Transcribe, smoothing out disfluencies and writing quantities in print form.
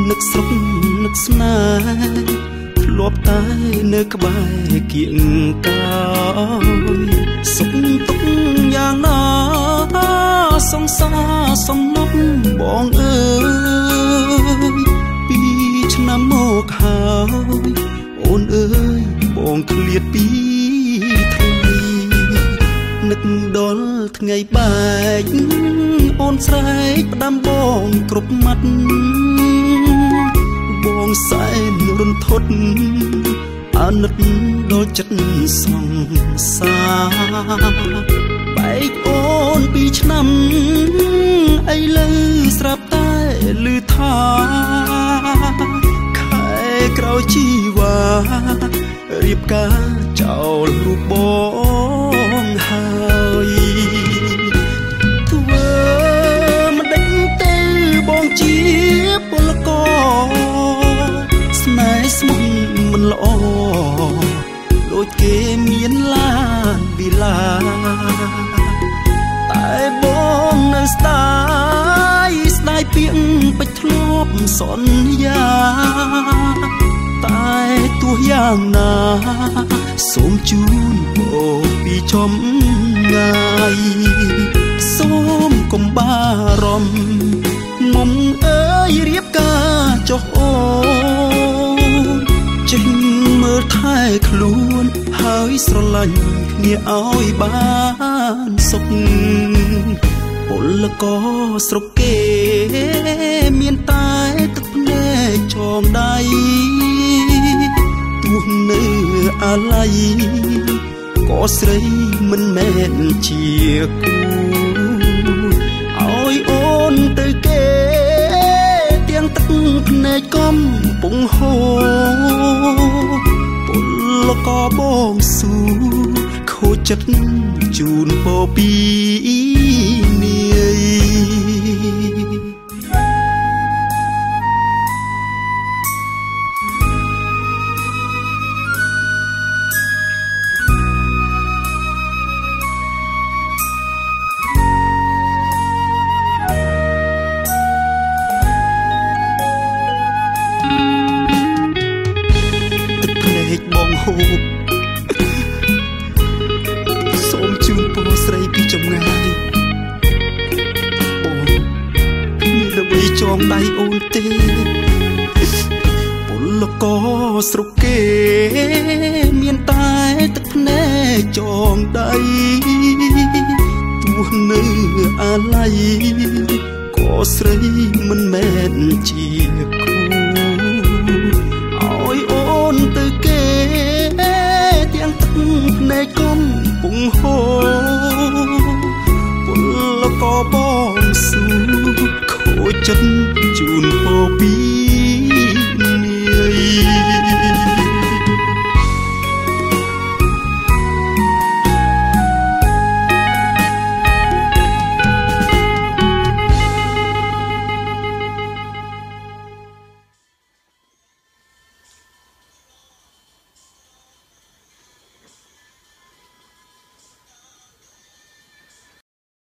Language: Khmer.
នឹកស្រុកនឹកស្នេហ៍ធ្លាប់តែនៅក្បែរគៀងកាយសុខទុក្ខយ៉ាងណាសង្សារសំណុកបងអើយ2 ឆ្នាំមកហើយអូនអើយបងឃ្លាតពីថ្ងៃនឹកដល់ថ្ងៃបែកអូនស្រែកផ្ដាំបងគ្រប់ម៉ាត់បងសែនរន្ធត់អាណិតដល់ចិត្តសង្សារបែកអូន2 ឆ្នាំឥឡូវស្រាប់តែឮថាខែក្រោយជីវ៉ារៀបការចោលរូបបងហើយធ្វើមិនដេញទៅបងជាពលករស្នេហ៍ស្មោះមិនល្អដូចគេមានឡានវិឡាតែបងនៅស្ដាយពាក្យពេចធ្លាប់សន្យាតែទោះយ៉ាងណាសូមជូនបងពីចំងាយសូមកុំបារម្ភមុំអើយរៀបការចុះអូនចេញមើលថែខ្លួនហើយស្រឡាញ់គ្នាឲ្យបានសុខពលករស្រុកគេមានតែទឹកភ្នែកចងដៃទោះនៅអាឡ័យក៏ស្រីមិនមែនជាគូឲ្យអូនទៅគេទាំងទឹកភ្នែកកំពុងហូរពលករបងស៊ូខូចចិត្តជូនពរពីនាយបងហូបសូមជូនពរស្រីពីចម្ងាយបងមានអ្វីចងដៃអូនទេពលករស្រុកគេមានតែទឹកភ្នែកចងដៃទោះនៅអាឡ័យក៏ស្រីមិនមែនជាគូឲ្យអូនទៅគេទាំងទឹកភ្នែកកំពុងហូរពលករបងស៊ូខូចចិត្តជូនពរពី